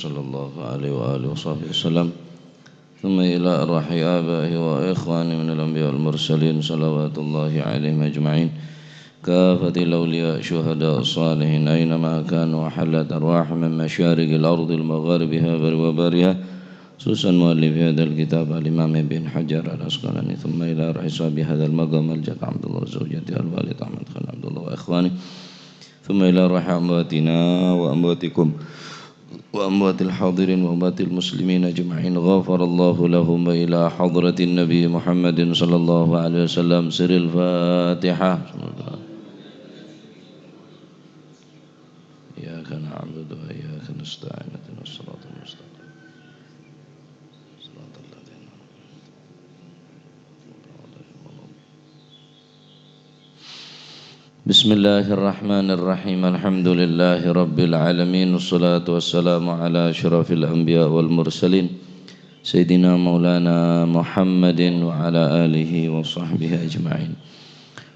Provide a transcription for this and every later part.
صلى الله عليه وآله وصحبه وسلم ثم إلى أرواح آبائه وإخوانه من الأنبياء والمرسلين صلوات الله عليهم أجمعين كافة الأولياء شهداء الصالحين أينما كانوا وحلت أرواح من مشارق الأرض المغاربها وبرها خصوصا مؤلف هذا الكتاب الإمام ابن حجر العسقلاني ثم إلى أرواح صاحب هذا المقام الجد عبد الله وزوجته الوالد أحمد خان عبد الله وإخوانه ثم إلى أرواح أمواتنا وأمواتكم وأموات الحاضرين وأموات المسلمين أجمعين غفر الله لهم إلى حضرة النبي محمد صلى الله عليه وسلم سر الفاتحة إياك نعبد وإياك نستعين اهدنا الصراط المستقيم صراط الذين بسم الله الرحمن الرحيم الحمد لله رب العالمين والصلاة والسلام على أشرف الأنبياء والمرسلين سيدنا مولانا محمد وعلى آله وصحبه أجمعين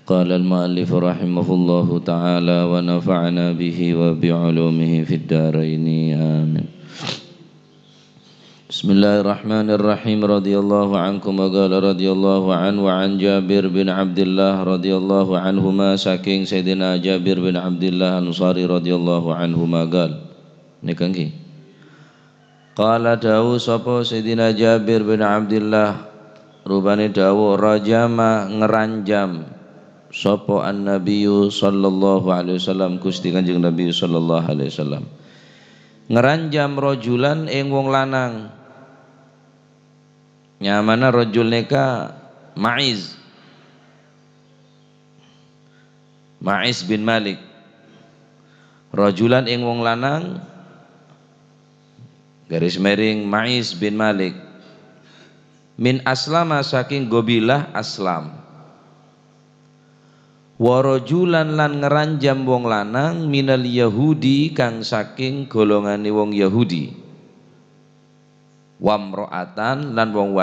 قال المؤلف رحمه الله تعالى ونفعنا به وبعلومه في الدارين آمين بسم الله الرحمن الرحيم رضي الله عنكم وقال رضي الله عنه وعن جابر بن عبد الله رضي الله عنهما saking Sayyidina Jabir bin Abdullah Ansari radhiyallahu anhuma قال nikangi qala dawu sapa Sayyidina Jabir bin Abdullah rubane dawu rajama ngeranjam sapa an-nabiyyu sallallahu alaihi wasallam Gusti Kanjeng Nabi sallallahu alaihi wasallam ngeranjam rajulan ing wong lanang nyamana rajul nika Ma'iz bin Malik rajulan ing wong lanang garis miring Ma'iz bin Malik min aslama saking gobilah Aslam wa rajulan lan ngeranjam wong lanang minal Yahudi kang saking golongane wong Yahudi wamro'atan lan wong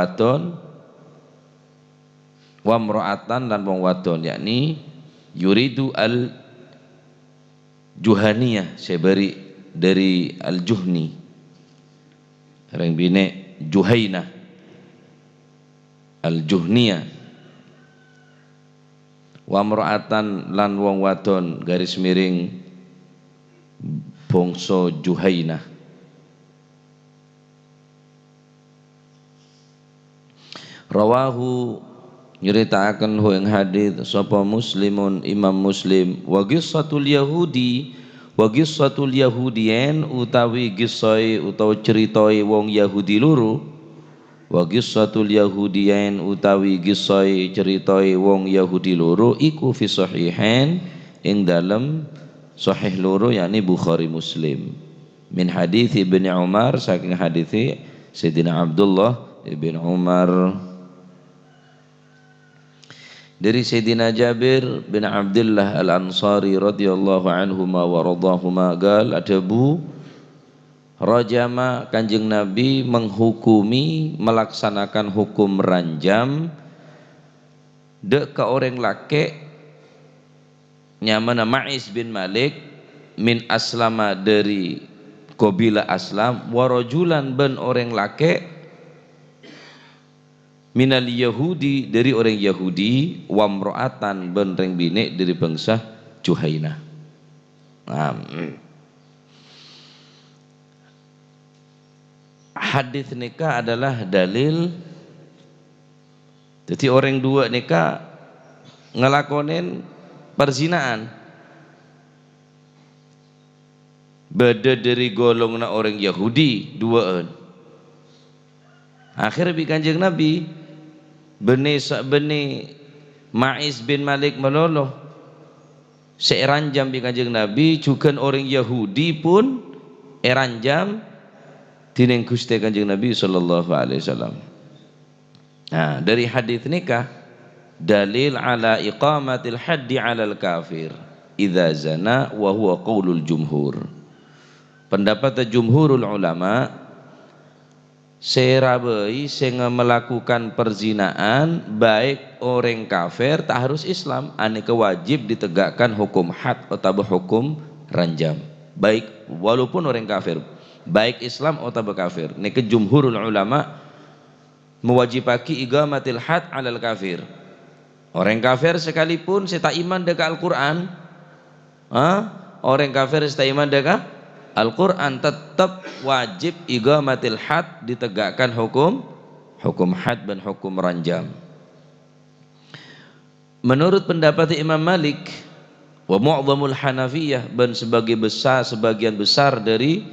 wadon yakni yuridu al Juhaniyah seberi dari al Juhni reng bine Juhainah al Juhniyah wamro'atan lan wong wadon garis miring bangsa Juhainah rawahu nyritakaken hu ing hadits sapa Muslimun Imam Muslim wa qissatul yahudiyen utawi gisai utawa ceritae wong Yahudi loro wa qissatul yahudiyen utawi gisai ceritae wong Yahudi loro iku fi sahihain ing dalem sahih loro yakni Bukhari Muslim min hadits Ibnu Umar saking hadits Sayyidina Abdullah ibn Umar dari Sayyidina Jabir bin Abdullah Al-Ansari radhiyallahu anhuma wa radahuma gal adabu rajama Kanjeng Nabi menghukumi melaksanakan hukum ranjam dek ke orang laki nyamana Ma'iz bin Malik min aslama dari qabilah Aslam wa rajulan ben orang laki minal Yahudi dari orang Yahudi wamro'atan ben reng bine dari bangsa Juhainah. Hadis nikah adalah dalil jadi orang dua nikah ngelakonin perzinaan beda dari golongan orang Yahudi duaan akhirnya bi Kanjeng Nabi beni Ma'iz bin Malik meloloh seranjam bi Kanjeng Nabi juga orang Yahudi pun eranjam dining Gusti Kanjeng Nabi sallallahu alaihi wasallam. Nah, dari hadis nikah dalil ala iqamatil haddi alal kafir idza zana wa huwa qaulul jumhur. Pendapat jumhurul ulama serabai sing melakukan perzinaan baik orang kafir tak harus Islam aneka wajib ditegakkan hukum had atau hukum ranjam baik walaupun orang kafir baik Islam atau kafir. Niki jumhurul ulama mewajibaki igamatil had alal kafir. Orang kafir sekalipun saya tak iman dengan Al-Quran, orang kafir saya tak iman dengan Al-Quran, tetap wajib igamatil had, ditegakkan hukum had dan hukum ranjam. Menurut pendapat Imam Malik wa mu'dhamul Hanafiyah, dan sebagian besar dari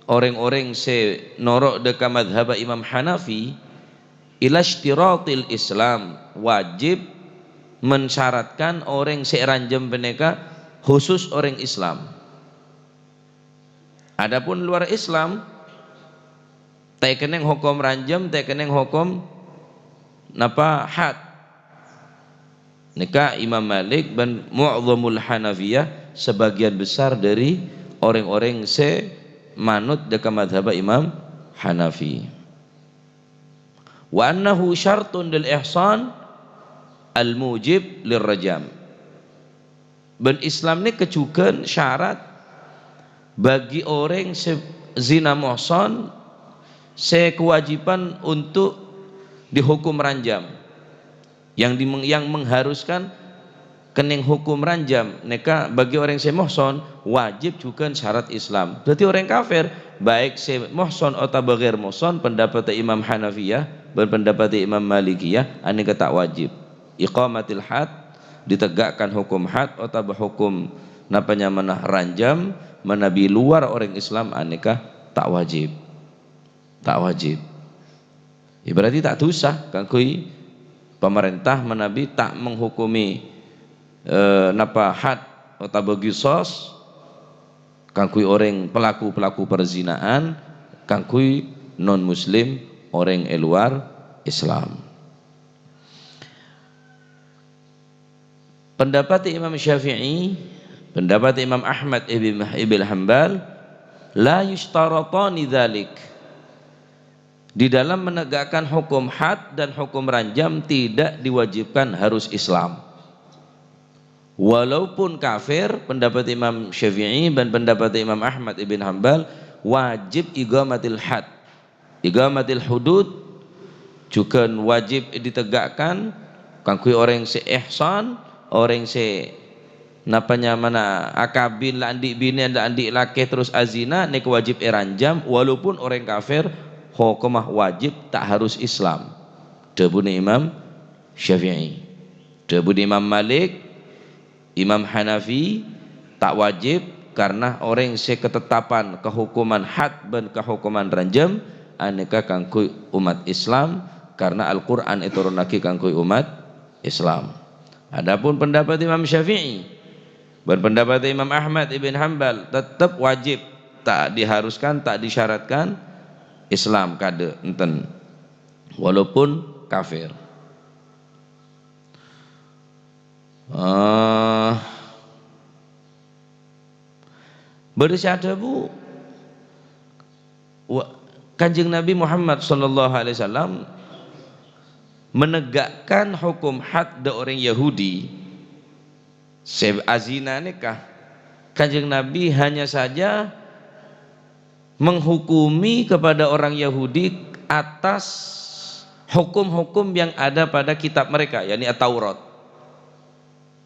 orang-orang se norok deka madhab Imam Hanafi, ila ishtiratil Islam, wajib mensyaratkan orang se ranjam peneka khusus orang Islam. Adapun luar Islam tekeneng hukum ranjam, tekeneng hukum napa had. Nika Imam Malik dan mu'dhamul Hanafiyah, sebagian besar dari orang-orang se manut deka madhab Imam Hanafi. Wa annahu syartun lil ihsan al mujib lirrajam. Ben Islam ni kecukan syarat bagi orang zina muhsan kewajiban untuk dihukum ranjam, yang mengharuskan kening hukum ranjam. Neka bagi orang muhsan wajib juga syarat Islam. Berarti orang kafir baik muhsan atau ghair muhsan, pendapat Imam Hanafiyah dan pendapat Imam Malikiyah aneka tak wajib iqamatil had, ditegakkan hukum had atau hukum napanya manah ranjam menabi luar orang Islam aneka tak wajib. Berarti tak dosa kangkui pemerintah menabi tak menghukumi napa had atau qisas kangkui orang pelaku perzinaan, kangkui non muslim orang luar Islam. Pendapat Imam Syafi'i, pendapat Imam Ahmad ibn Hanbal, la yushtaratani dzalik, di dalam menegakkan hukum had dan hukum ranjam tidak diwajibkan harus Islam. Walaupun kafir, pendapat Imam Syafi'i dan pendapat Imam Ahmad ibn Hanbal, wajib igamatil had, igamatil hudud juga wajib ditegakkan kangkui orang ihsan, orang napanya mana akabin la andik bini la andik laki terus azina, nek wajib ranjam walaupun orang kafir, hukumah wajib tak harus Islam. Debuni Imam Syafi'i. Debuni Imam Malik, Imam Hanafi tak wajib karena orang ketetapan kehukuman had dan kehukuman ranjam aneka kangkui umat Islam, karena Al-Quran itu runaki kangkui umat Islam. Adapun pendapat Imam Syafi'i dan pendapat Imam Ahmad ibn Hanbal tetap wajib, tak diharuskan, tak disyaratkan Islam kade enten walaupun kafir. Bersyadah bu Kanjeng Nabi Muhammad sallallahu alaihi wasallam menegakkan hukum had de orang Yahudi azina nikah. Kanjeng Nabi hanya saja menghukumi kepada orang Yahudi atas hukum-hukum yang ada pada kitab mereka, yakni Taurat.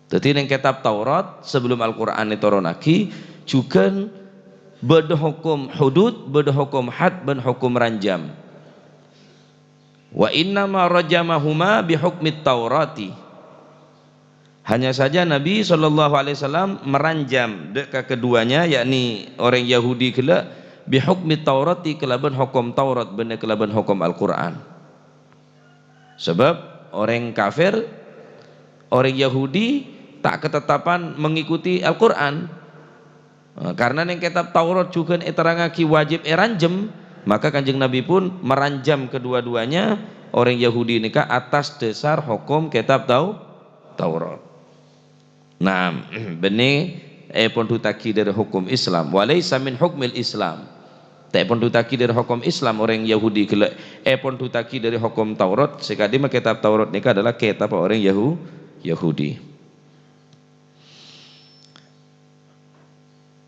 Jadi yang kitab Taurat sebelum Al-Quran diturunkan juga beda hukum hudud, beda hukum had, dan hukum ranjam. Wa innama rajamahuma bihukmit Taurati. Hanya saja Nabi SAW meranjam deka keduanya, yakni orang Yahudi kela bihukmit Taurati, kelaban hukum Taurat benar kelaban hukum Al-Quran. Sebab orang kafir, orang Yahudi tak ketetapan mengikuti Al-Quran, karena yang kitab Taurat juga terangaki wajib ranjam, maka Kanjeng Nabi pun meranjam kedua-duanya orang Yahudi nikah atas dasar hukum kitab Taurat. Nah, benih pun tutaki dari hukum Islam, walaysa min hukmil Islam. Tak pun tutaki dari hukum Islam orang Yahudi kela pun tutaki dari hukum Taurat. Sekadima kitab Taurat nikah adalah kitab orang Yahudi.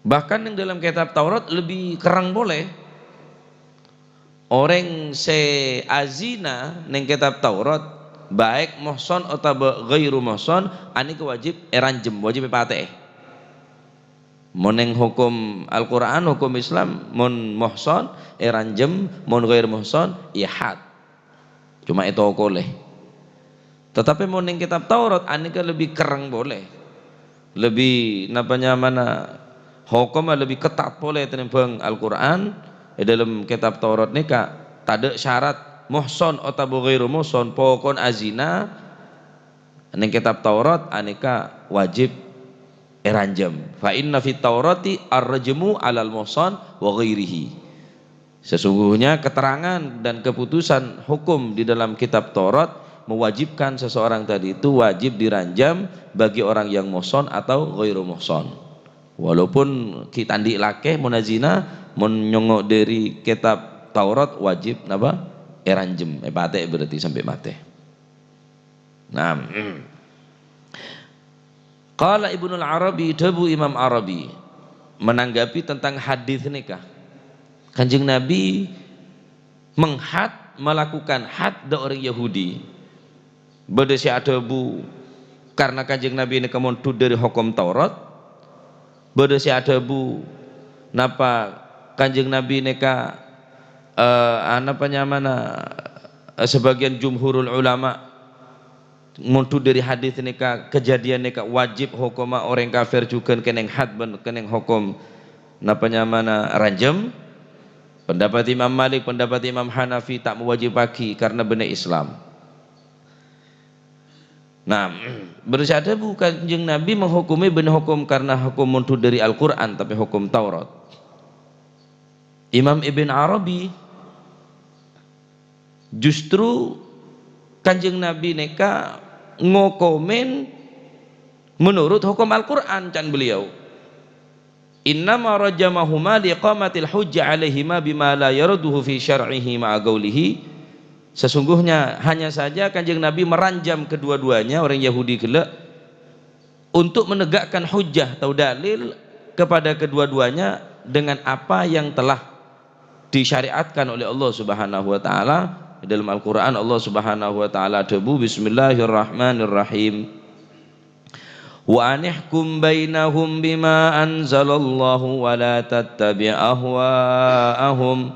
Bahkan yang dalam kitab Taurat lebih kerang boleh. Orang se azina neng kitab Taurat baik muhson atau ghairu muhson ani wajib eranjem, wajib pateh. Mon neng hukum Al-Qur'an, hukum Islam mon muhson eranjem, mon ghairu muhson ya had. Cuma itu boleh. Tetapi mon neng kitab Taurat ani lebih kerang boleh. Lebih napanya mana hukumnya lebih ketat boleh tenimbang Al-Qur'an. Dalam kitab Taurat ni tak ada syarat muhson atau ghairu muhson, pokon azina neng kitab Taurat aneka wajib eranjam. Fa inna fit Taurati ar-rajmu 'alal muhson wa ghairihi. Sesungguhnya keterangan dan keputusan hukum di dalam kitab Taurat mewajibkan seseorang tadi itu wajib diranjam bagi orang yang muhson atau ghairu muhson. Walaupun kita andik lakeh munazina menyongok dari kitab Taurat wajib apa eranjem mate berarti sampai mate. Nah, qala Ibnul Arabi, dabu Imam Arabi menanggapi tentang hadis nikah. Kanjeng Nabi melakukan had da orang Yahudi. Berdasi adabu karena kanjeng Nabi ini kemontud dari hukum Taurat. Berdasi adabu napa kanjeng Nabi neka sebagian jumhurul ulama muntud dari hadis neka kejadian neka wajib hukum orang kafir juga keneng had keneng hukum napanya mana ranjam. Pendapat Imam Malik, pendapat Imam Hanafi tak mewajibaki karena benar Islam. Nah, bersada bukan kanjeng Nabi menghukumi benar hukum karena hukum muntud dari Al-Quran tapi hukum Taurat. Imam Ibn Arabi justru kanjeng Nabi neka ngokomen menurut hukum Al-Quran can beliau. Innama rajamahuma liqamatil hujja alaihima bima la yarduhu fi syar'ihi ma'a qawlihi. Sesungguhnya hanya saja kanjeng Nabi meranjam kedua-duanya orang Yahudi gelak untuk menegakkan hujjah atau dalil kepada kedua-duanya dengan apa yang telah disyariatkan oleh Allah Subhanahu wa taala. Dalam Al-Qur'an Allah Subhanahu wa taala debu bismillahirrahmanirrahim. Wa anihkum bainahum bima anzalallahu wa la tattabi' ahwa'ahum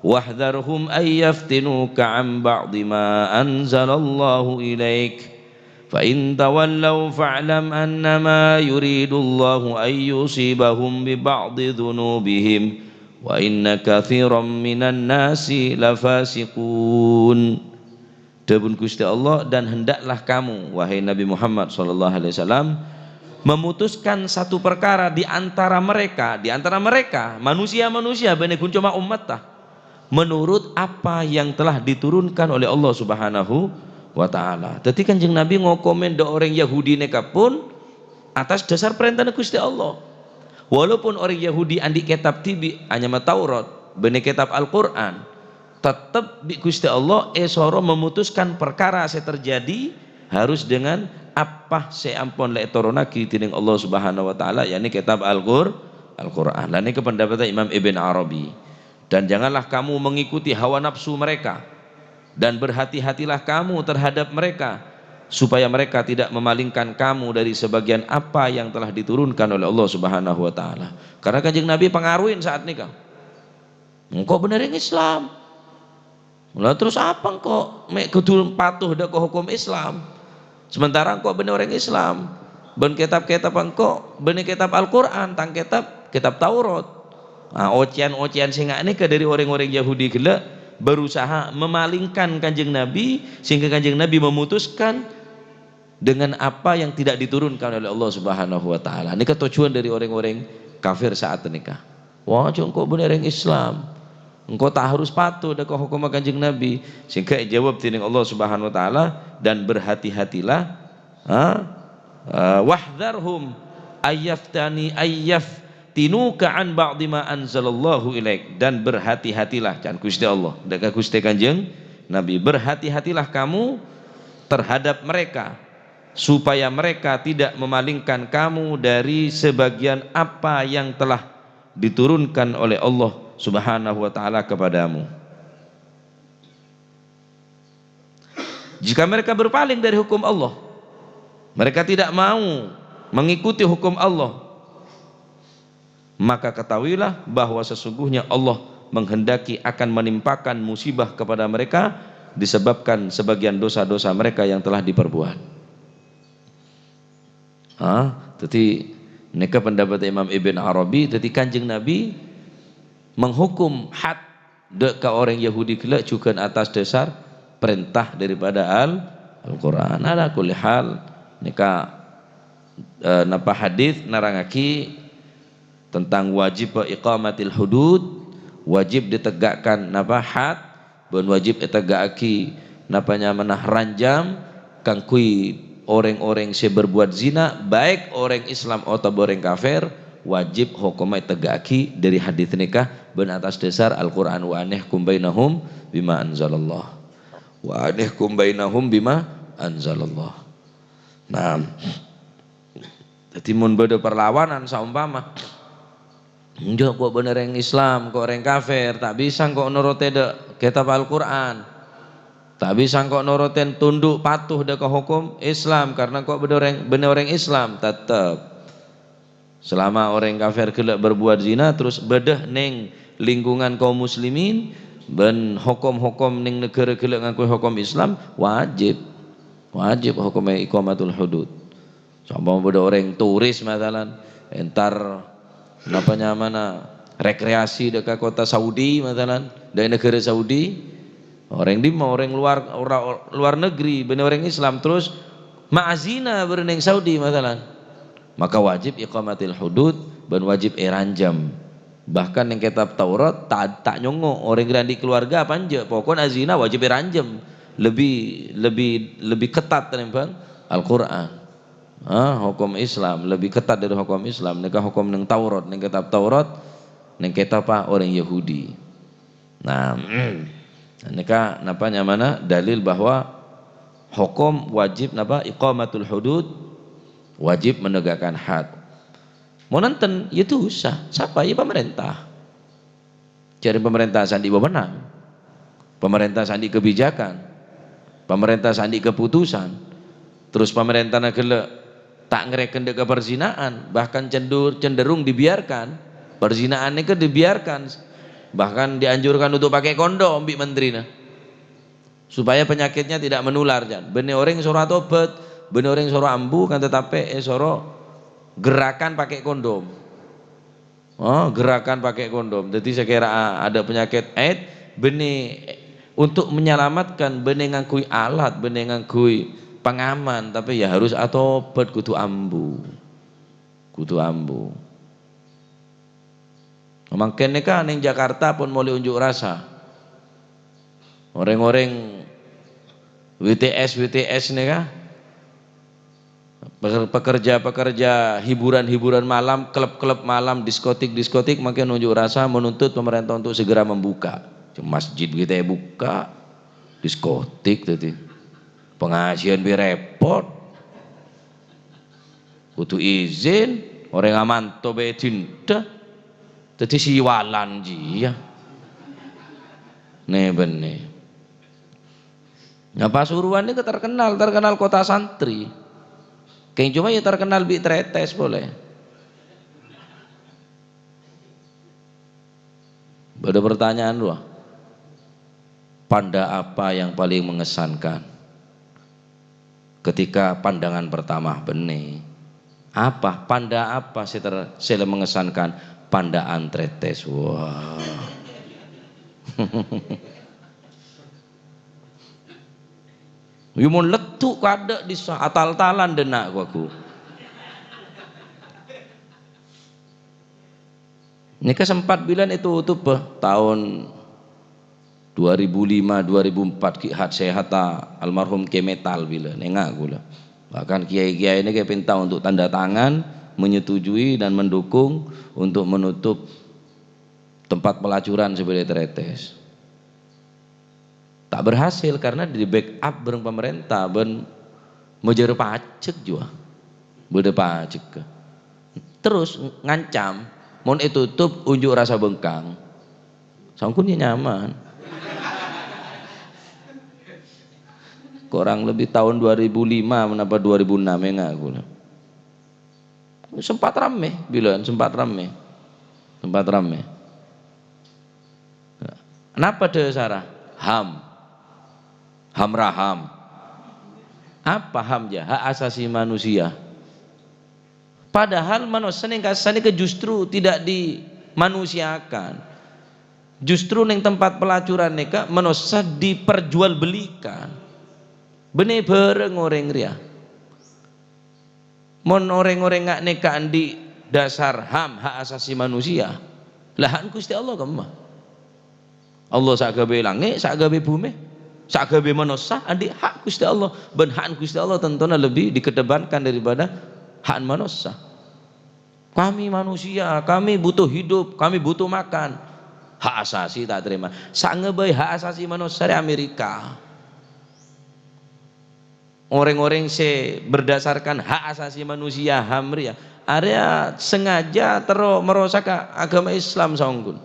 wahdharhum ay yaftinuka 'an ba'di ma anzalallahu ilaik fa in tawallaw fa'lam annama yuridullahu ay yusibahum bi ba'di dhunubihim wa inna katsiran minan nasi lafasiqun. Dawuh Gusti Allah, dan hendaklah kamu wahai Nabi Muhammad sallallahu alaihi wasallam memutuskan satu perkara di antara mereka manusia-manusia bani cuma umat tah menurut apa yang telah diturunkan oleh Allah Subhanahu wa taala. Dadi Kanjeng Nabi ngokomen do orang Yahudi neka pun atas dasar perintah Gusti Allah. Walaupun orang Yahudi andi kitab tibi hanya Taurat, bani kitab Al-Qur'an, tetap di Gusti Allah esoro memutuskan perkara saya terjadi harus dengan apa seampun le toronaki tining Allah Subhanahu wa taala, yakni kitab Al-Qur'an. Dan ini pendapat Imam Ibn Arabi. Dan janganlah kamu mengikuti hawa nafsu mereka dan berhati-hatilah kamu terhadap mereka supaya mereka tidak memalingkan kamu dari sebagian apa yang telah diturunkan oleh Allah Subhanahu wa taala. Karena Kanjeng Nabi pengaruhin saat nikah. Engkau bener yang Islam. Lah terus apa engkau mek kudu patuh dak hukum Islam? Sementara engkau bener orang Islam. Ben kitab-kitab engkau bener kitab Al-Qur'an, tang kitab Taurat. Nah, ocean sehingga ini dari orang-orang Yahudi gila berusaha memalingkan Kanjeng Nabi sehingga Kanjeng Nabi memutuskan dengan apa yang tidak diturunkan oleh Allah Subhanahu wa taala. Ini tujuan dari orang-orang kafir saat nikah. Wah, engkau benar yang Islam. Engkau tak harus patuh dengan hukum Kanjeng Nabi sehingga jawab tining Allah Subhanahu wa taala dan berhati-hatilah wahdharhum tinuka an ba'di ma anzalallahu ilaik, dan berhati-hatilah can Gusti Allah dekat Gusti Kanjeng Nabi, berhati-hatilah kamu terhadap mereka supaya mereka tidak memalingkan kamu dari sebagian apa yang telah diturunkan oleh Allah Subhanahu wa taala kepadamu. Jika mereka berpaling dari hukum Allah, mereka tidak mau mengikuti hukum Allah, maka ketahuilah bahwa sesungguhnya Allah menghendaki akan menimpakan musibah kepada mereka disebabkan sebagian dosa-dosa mereka yang telah diperbuat. Jadi neka pendapat Imam Ibn Arabi, jadi Kanjeng Nabi menghukum had ke orang Yahudi kelak juga atas dasar perintah daripada Al-Quran. Ala kulli hal neka napa hadis narangaki tentang wajib iqamatil hudud, wajib ditegakkan napa had, dan wajib ditegakki napanya menah ranjam kangkui orang-orang yang berbuat zina, baik orang Islam atau orang kafir, wajib hukumnya tegaki dari hadis nikah ben atas dasar Al-Quran. Wa anihkum bainahum bima anzalallah, wa anihkum bainahum bima anzalallah. Nah, jadi mun beda perlawanan saumpama njok kok bener yang Islam, kok orang kafir, tak bisa kok nuruti kitab Al-Quran, tak bisa kok nurutin tunduk patuh ke hukum Islam karena kok bener orang Islam. Tetap selama orang kafir kelak berbuat zina terus bedah neng lingkungan kaum muslimin ben hukum-hukum neng negara kelak ngaku hukum Islam, wajib hukumnya iqamatul hudud. Sampai bedah orang turis masalan entar napanya mana rekreasi dekat kota Saudi masalan dari negara Saudi, orang di orang luar negeri bener orang Islam terus ma'azina bereneng Saudi masalan, maka wajib iqamatil hudud dan wajib ranjam. Bahkan yang kitab Taurat tak nyongo orang grandi keluarga panja pokoknya azina wajib ranjam, lebih ketat tenimbang Al-Quran. Hukum Islam lebih ketat dari hukum Islam. Neka hukum neng Taurat, neng kitab Taurat, neng kitab orang Yahudi. Nah, neka napanya mana dalil bahwa hukum wajib napa iqamatul hudud, wajib menegakkan had. Mau nonton itu usah siapa ya pemerintah. Cari pemerintah sandi wewenang, pemerintah sandi kebijakan, pemerintah sandi keputusan. Terus pemerintah negara tak ngereken ke perzinaan, bahkan cenderung dibiarkan. Perzinaan ini dibiarkan, bahkan dianjurkan untuk pakai kondom bi menteri nah, supaya penyakitnya tidak menular. Bener orang suruh tobat, bener orang suruh ambu kan tetapi suruh gerakan pakai kondom. Gerakan pakai kondom. Jadi saya kira ada penyakit AIDS, bener untuk menyelamatkan, bener ngakui alat, bener ngakui pengaman, tapi ya harus atobat kudu ambu. Mangkene kan ning Jakarta pun mulai unjuk rasa. Orang-orang WTS nih kah? Pekerja hiburan malam, klub malam, diskotik makin unjuk rasa menuntut pemerintah untuk segera membuka. Masjid kita buka, diskotik tadi. Pengajian bi repot, butuh izin, orang amanto be tinda, jadi siwalan jia, nih bener. Nah Pasuruan ini terkenal kota santri, kayak cuma ya terkenal bi tretes boleh. Ada pertanyaan loh, panda apa yang paling mengesankan? Ketika pandangan pertama benih apa panda apa sila mengesankan? Pandaan tretes. Wah. Yumun letuk kada di atal-talan denak aku. Ini sempat bilang itu tahun 2005-2004 kihat sehat almarhum Kemetal bila nengak gula. Bahkan kiai-kiai ini kayak pinta untuk tanda tangan menyetujui dan mendukung untuk menutup tempat pelacuran sebagai tretes. Tak berhasil karena di backup bareng pemerintah ben Mejar pajak juga. Beda pajak. Terus ngancam, mau tutup unjuk rasa bengkang. Sangkunnya nyaman. Kurang lebih tahun 2005 menapa 2006 ya ngaku. Sempat rame, bilang sempat rame. Sempat rame. Kenapa Sarah? HAM. HAM raham. Apa HAM ya? Hak asasi manusia. Padahal manusia yang kasane ke justru tidak dimanusiakan. Justru neng tempat pelacuran neka manusia diperjualbelikan. Benih bareng orang ria. Mon orang-orang ngak neka di dasar HAM hak asasi manusia. Lahan Gusti Allah kemah. Allah sakgabe langit, sakgabe bumi, sakgabe manusia andi hak Gusti Allah. Ben hak Gusti Allah tentunya lebih dikedepankan daripada hak manusia. Kami manusia, kami butuh hidup, kami butuh makan. Hak asasi tak terima. Sakgabe hak asasi manusia di Amerika. Orang-orang berdasarkan hak asasi manusia hamria area sengaja merosak agama Islam sanggun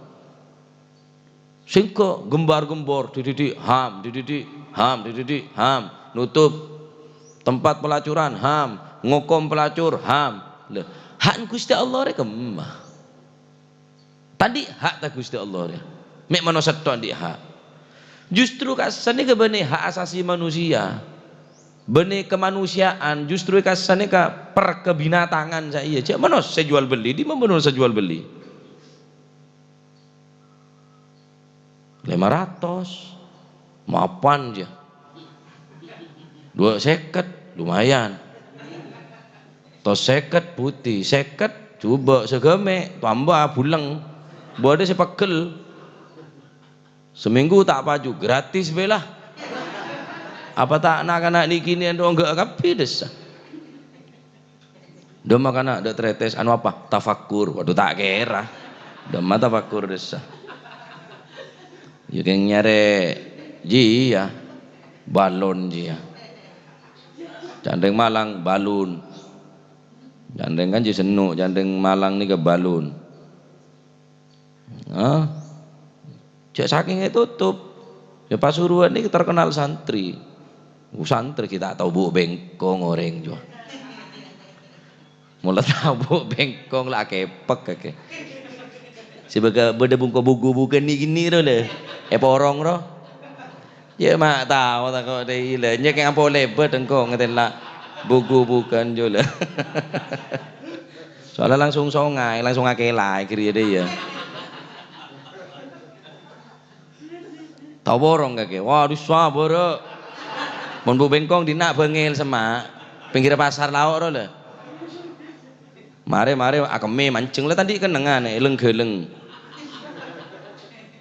singko gembar-gembor dididik HAM dididik HAM dididik HAM nutup tempat pelacuran HAM ngokom pelacur HAM hak Gusti Allah rek kemah tadi hak tak Gusti Allah rek mek manusia tok di hak justru kasane kebene hak asasi manusia benih kemanusiaan justru kasane ka perkebinatangan saya cek mana saya jual beli di mana saya jual beli 500 mapan aja 250 lumayan tos 50 putih 50 coba segeme tambah bulang buat dia sepegel seminggu tak paju gratis belah apa tak anak-anak ni kini ando enggak kapi desa dema kana ada tretes anu apa tafakur waduh tak kira dema tafakur desa yang nyare jia balon jia jandeng Malang balun jandeng kan senu jandeng Malang ni ke balun cek saking tutup ya Pasuruan ni terkenal santri kita tahu bu bengkong orang juga mulai tahu bu bengkong lah kepek kake sebagai beda bungko buku bukan ni gini roh le porong roh ya mak tahu tak kau deh le nyek yang apa lebat engkau ngeten lah buku bukan juga soalnya langsung songai langsung akelai kiri dia ya tahu borong kake waduh sabar mon bu bengkong dinak bengil semak pinggir pasar lauk ro le mare akeme mancing lah tadi kenengan eleng geleng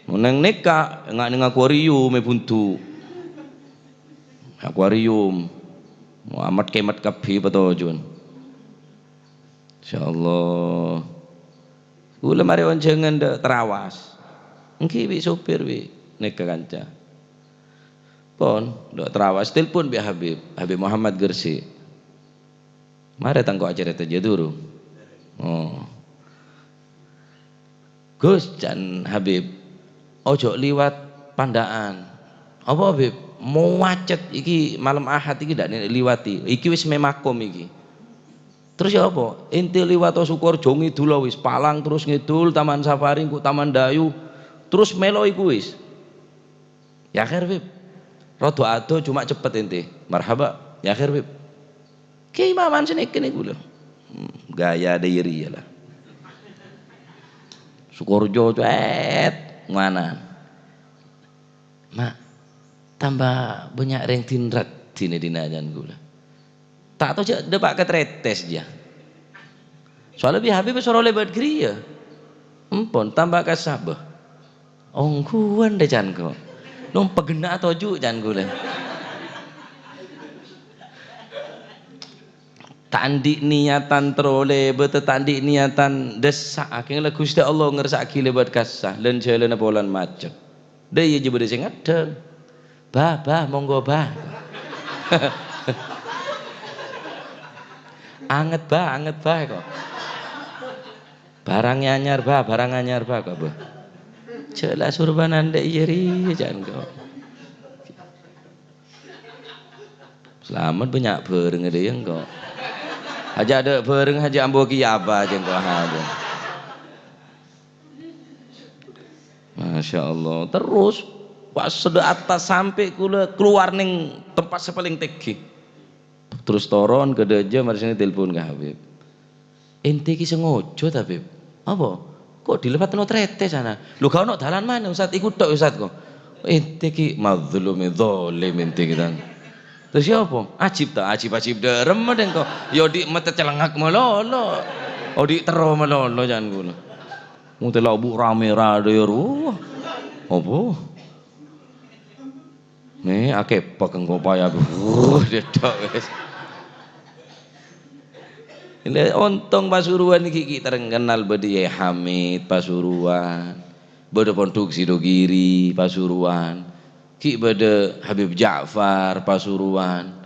neng neka ngak ning akuarium me buntu akuarium Muhammad kemat kapi patojon insyaallah kula mari onjengan terawas engki wi sopir wi neka kanca pon dok terawas telepon bi Habib Muhammad Gersi mari tangko acara teja dulu Gus jan Habib ojo liwat Pandaan apa Habib mau macet iki malam Ahad iki ndak liwati iki wis memakom iki terus ya apa inti liwat Sukorejo ngidul wis Palang terus ngidul Taman Safari ku Taman Dayu terus melo iku wis ya akhir Habib rodo ado cuma cepet ente marhaba ya akhir Bib ki imaman sini kene gula gaya diri ya lah Sukorejo mana mak tambah banyak reng tinrat dina jan gula tak tahu cak depak ketretes dia soalnya bi Habib soro lebat kriya empon tambah kasabah ongkuan deh jan kok nung pegena toju jan gula tandi niatan trole bete tandi niatan desak akhirnya Gusti Allah ngersaki lebat kasah lan jalan polan macet deh ya jebede sing ngadeng bah monggo bah Anget bah kok. Barang anyar bah kok bah. Jelas surban anda iri jangan kok. Selamat banyak bareng ada yang kok. Aja ada bareng aja ambo ki apa aja kok ada. Masya Allah. Terus pas sudah atas sampai kula keluar ning tempat sepaling tinggi. Terus turun ke deja mari sini telepon ke Habib. Ente ki sengojo ta, Habib? Apa? Kok dilepatno trete sana? Lho gak ono dalan mana Ustaz? Ikut tok Ustaz kok. Ente ki madzlumi zalim ente kita. Terus ya apa? Ajib ta, ajib derem den kok. Ya di mete celengak melolo. Oh di tero melolo jangan kula. Mutela bu rame rade ru. Apa? Nih akeh engko payah. Dedok wis. Ini ontong Pasuruan iki terkenal bedi Hamid Pasuruan. Bede Pondok Sidogiri Pasuruan. Ki bede Habib Ja'far Pasuruan.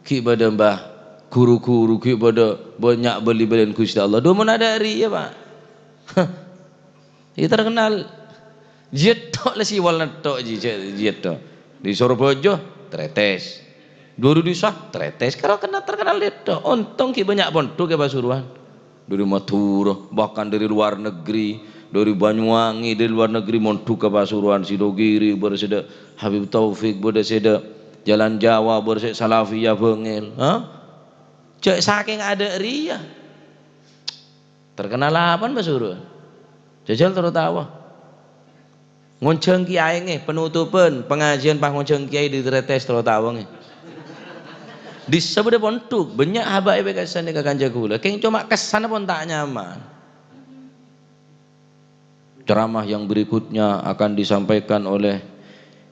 Ki bede Mbah guru-guru ki bede banyak beli-belian Gusti Allah. Do menadari ya, Pak. Ini terkenal jetok lah si wal netok jetok. Di Surabaya tretes. Dulu di sah tretes kalau kena terkenal itu untung ki banyak pondok ke Pasuruan dari Madura bahkan dari luar negeri dari Banyuwangi dari luar negeri mondok ke Pasuruan Sidogiri berseda Habib Taufik berseda Jalan Jawa berseda Salafiyah Bengel cek saking ada ria terkenal apa Pasuruan jajal terutawa ngonceng kiai nge penutupan pengajian pah ngonceng kiai di tretes terutawa nge di sebelah pondok banyak habaib kesan di Kanja Gula keng cuma kesan pun tak nyaman. Ceramah yang berikutnya akan disampaikan oleh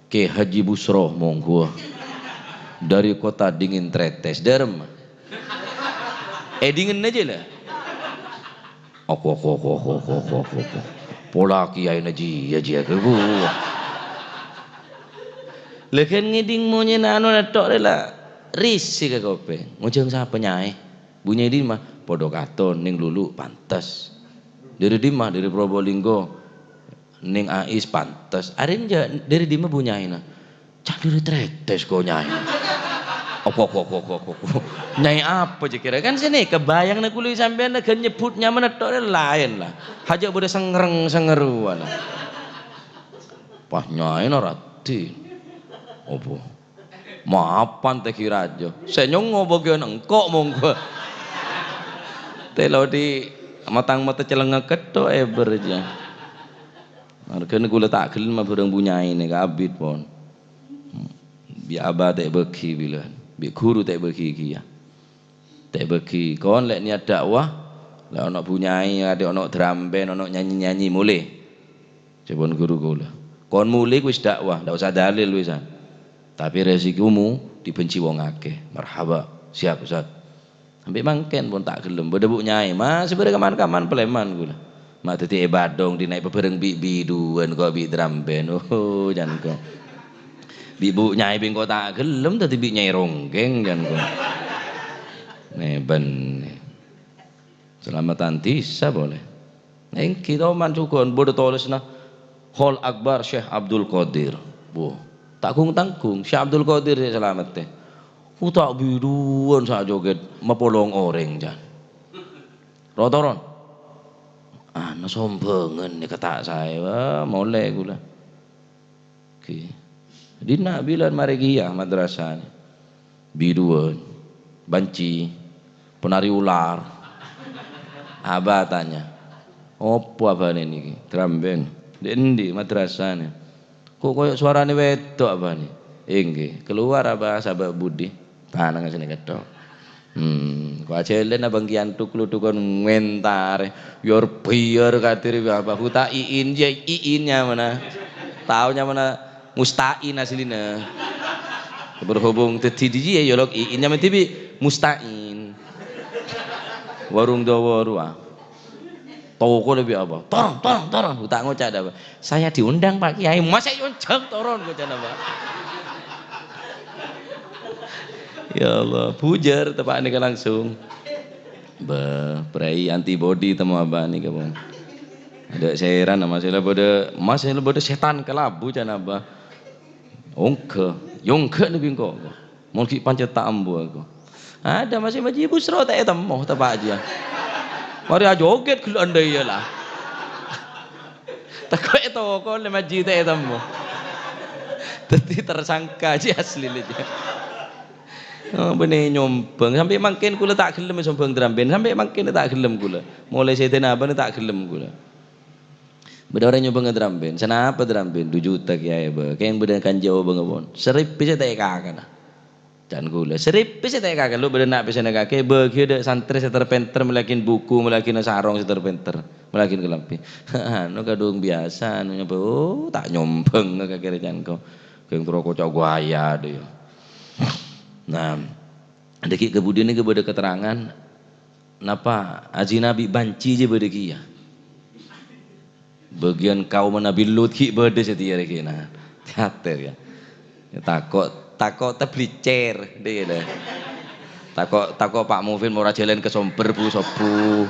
Ki Haji Busroh monggo dari kota dingin tretes derem dingin aja lah aku pola kiai naji aja ke gua lekan ngiding mo anu natok lah risi ke kope ngujeng siapa nyai bunyi di mah podo katon ning lulu pantes dari dimah dari Probolinggo ning Ais pantes arin dari dimah bunyai na cak dari tretes kok nyai nyai apa aja kira kan sini kebayang na kuliah sampean na nyebutnya menetok lain lah haja boleh sengeruan pah nyai na rati opo maafan teh kira aja senyong ngobogian engkok monggo telo di matang mata celengak keto berja margane gula tak gelem mah bareng bunyai ne kabit pon bi aba teh beki bilan bi guru teh beki iki ya teh beki kon lek niat dakwah lek ana bunyai ade ana drum band ana nyanyi-nyanyi mulih cepon guru kula kon mulih wis dakwah ndak usah dalil wisan tapi resikomu dibenci wong akeh marhaba siap Ustaz sampai mangken pun tak gelem bedebuk nyai masih berekaman-kaman pleman kula mak dadi badong dinaik bebereng biduan kok bi drum band jan kok bibu nyai ping kok tak gelem dadi bi nyai ronggeng jan kok neben selamatan tisa boleh ning kita mancugon bodo tulisna Hall Akbar Syekh Abdul Qadir tak tanggung Syekh Abdul Qadir selamat teh tak biduan sak joget mepolong oreng jan rotoron ana sombengen nek kata saya molek kula ki dina bilan mari giyah madrasah biduan banci penari ular aba tanya opo abane niki drum band di madrasah kok koyo suarane wedok apa nih? Nggih, keluar apa sahabat Budi. Panang sini ketok. Kok ajelen abang kian tuklu-tukon mentar. Your biar kadir apa huta iin je iinnya mana? Taunya mana mustain aslina. Berhubung tadi dia ya log iinnya mesti mustain. Warung dawa ruah. Toko lebih apa? Torong, tak ngocak apa? Saya diundang Pak Kiai, masa yonjang toron ngocak apa? Ya Allah, bujar tepak ini langsung. Berai antibody temu abah ni kamu. Ada cairan masalah pada setan kelabu jangan abah. Ongke ni bingko. Mungkin pancet tak ambu aku. Ada masih maji busro tak temu tak aja. Mari aja joget kalau anda iyalah. Tak kau itu kau le maji tak temu. Tapi tersangka je asli aja. Oh, benih nyombang sampai makin kula tak gelem sombong dramben sampai makin tak gelem kula mulai setan apa tak gelem kula beda orang nyombang dramben sana apa dramben 2 juta kiai ba kayak yang beda kan jauh bangapun serip bisa tak kakak dan kula serip bisa tak kakak lu beda nak bisa nak kakek bagi ada santri seterpenter melakin buku melakin sarong seterpenter melakin kelampi no kadung biasa no nyoba oh tak nyombang kakek recan kau kayak rokok cau gaya deh. Nah, deki kemudian ini kepada keterangan napa aji Nabi banci je berdeki ya. Bagian kaum Nabi Lut ki berde setia lagi nah. Teater ya. Takok teblicer deh lah. Takok Pak Mufin mau jalan ke Somber bu sopu.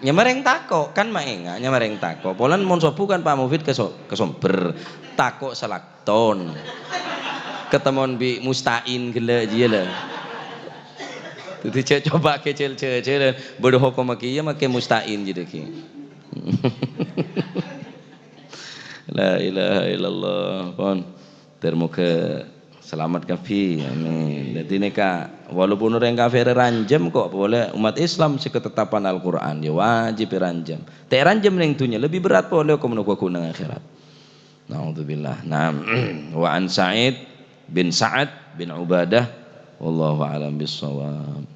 Nyamareng takok kan maenga nyamareng takok. Polan mon sopu kan Pak Mufin ke Somber. Takok selakton. Ketemuan bi mustain gila je lah. Jadi coba kecil berdoa kau makia makai mustain je deki. La ilaha illallah pon termuka selamat kafi amin. Jadi neka walaupun orang kafir ranjam kok boleh umat Islam seketetapan Al-Qur'an ya wajib ranjam. Tak ranjam ning dunia lebih berat boleh kau menunggu nang akhirat. Naudzubillah. Naam wa an Sa'id bin Sa'ad bin Ubadah wallahu a'lam bissawab.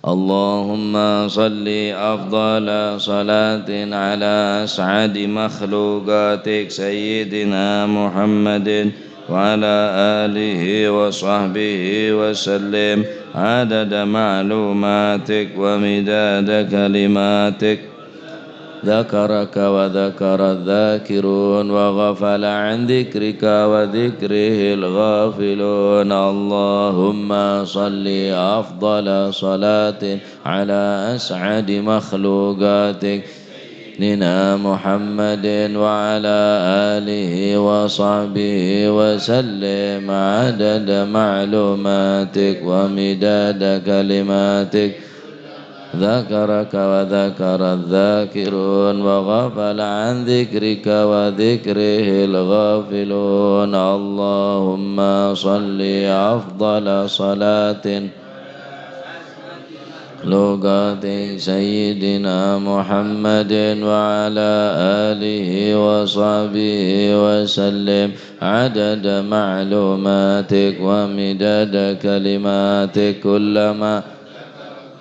Allahumma salli afdala salatin ala as'adi makhluqatik sayyidina Muhammadin wa ala alihi wa sahbihi wa sallim adada ma'lumatik wa midada kalimatik ذكرك وذكر الذاكرون وغفل عن ذكرك وذكره الغافلون اللهم صل أفضل صلاة على أسعد مخلوقاتك سيدنا محمد وعلى آله وصحبه وسلم عدد معلوماتك ومداد كلماتك ذكرك وذكر الذاكرون وغفل عن ذكرك وذكره الغافلون اللهم صل أفضل صلاة لغات سيدنا محمد وعلى آله وصحبه وسلم عدد معلوماتك ومداد كلماتك كلما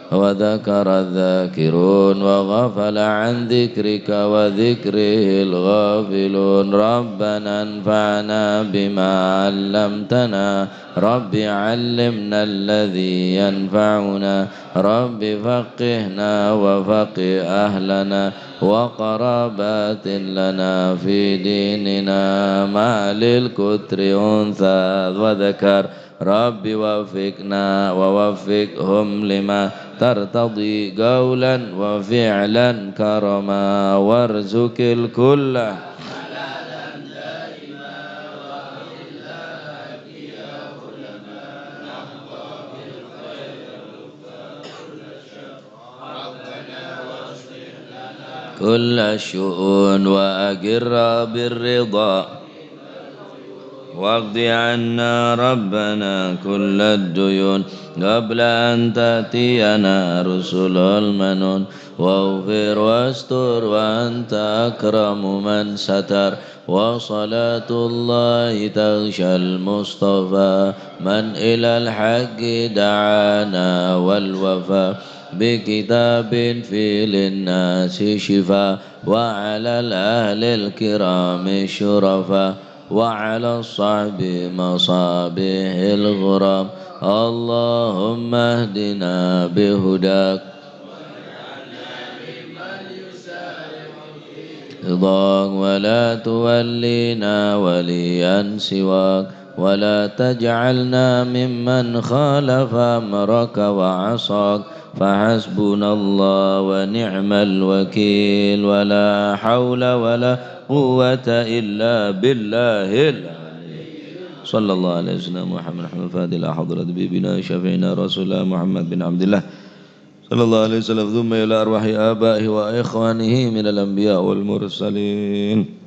وذكر الذاكرون وغفل عن ذكرك وذكره الغافلون ربنا انفعنا بما علمتنا رب علمنا الذي ينفعنا رب فقهنا وفقه أهلنا وقرابات لنا في ديننا ما للكتر أنثى وذكر رب وفقنا ووفقهم لما ترتضي قولا وفعلا كرما وارزق الكل كل الشؤون وأقر بالرضا واقض عنا ربنا كل الديون قبل أن تأتينا رسل المنون واغفر واستر وأنت أكرم من ستر وصلاة الله تغشى المصطفى من إلى الحق دعانا والوفا بكتاب في للناس شفاء وعلى الأهل الكرام الشرفاء وعلى الصعب مصابيح الغرام اللهم اهدنا بهداك رضاك ولا تولينا وليا سواك ولا تجعلنا ممن خالف أمرك وعصاك فحسبنا الله ونعم الوكيل ولا حول ولا قوة إلا بالله صلى الله عليه وسلم محمد فادي حضرة بنا شفينا رسول الله محمد بن عبد الله صلى الله عليه وسلم ثم إلى أرواح آبائه وإخوانه من الأنبياء والمرسلين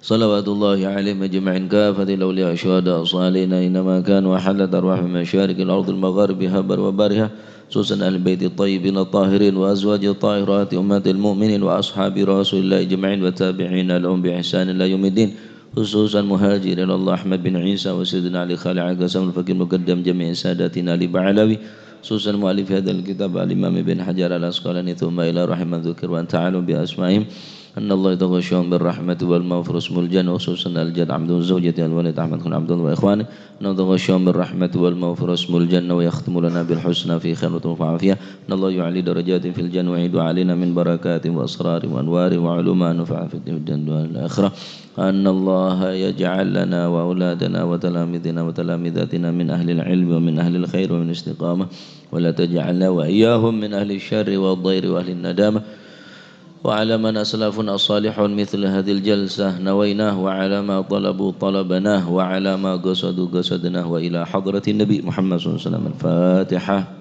صلوات الله عليهم أجمعين كافة الأولياء الشهداء الصالحين إنما كانوا حلت أرواح من مشارق الأرض المغارب هبر وبرها خصوصا أهل البيت الطيبين الطاهرين وأزواج الطاهرات أمة المؤمنين وأصحاب رسول الله أجمعين والتابعين لهم بإحسان إلى يوم الدين خصوصا مهاجرين الله أحمد بن عيسى وسيدنا علي خالع قاسم الفقيه مقدم جميع ساداتنا علي بعلوي خصوصا مؤلف هذا الكتاب الإمام ابن حجر العسقلاني ثم إلى رحمة ذكر وأن تعالوا بأسمائهم أن الله يتغشاهم بالرحمة والمغفرة اسم الجنة خصوصا الجد عبد زوجة الولد أحمد بن عبد وإخوانه أن الله يتغشاهم بالرحمة والمغفرة اسم الجنة ويختم لنا بالحسنى في خير وعافية أن الله يعلي درجات في الجنة ويعيد علينا من بركات وأسرار وأنوار وعلوم نفع في الجنة والآخرة أن الله يجعل لنا وأولادنا وتلاميذنا وتلاميذاتنا من أهل العلم ومن أهل الخير ومن الاستقامة ولا تجعلنا وإياهم من أهل الشر والضير وأهل الندامة وعلى من أسلافنا الصالحون مثل هذه الجلسة نويناه وعلى ما طلبوا طلبناه وعلى ما قصدوا قصدناه وإلى حضرة النبي محمد صلى الله عليه وسلم الفاتحة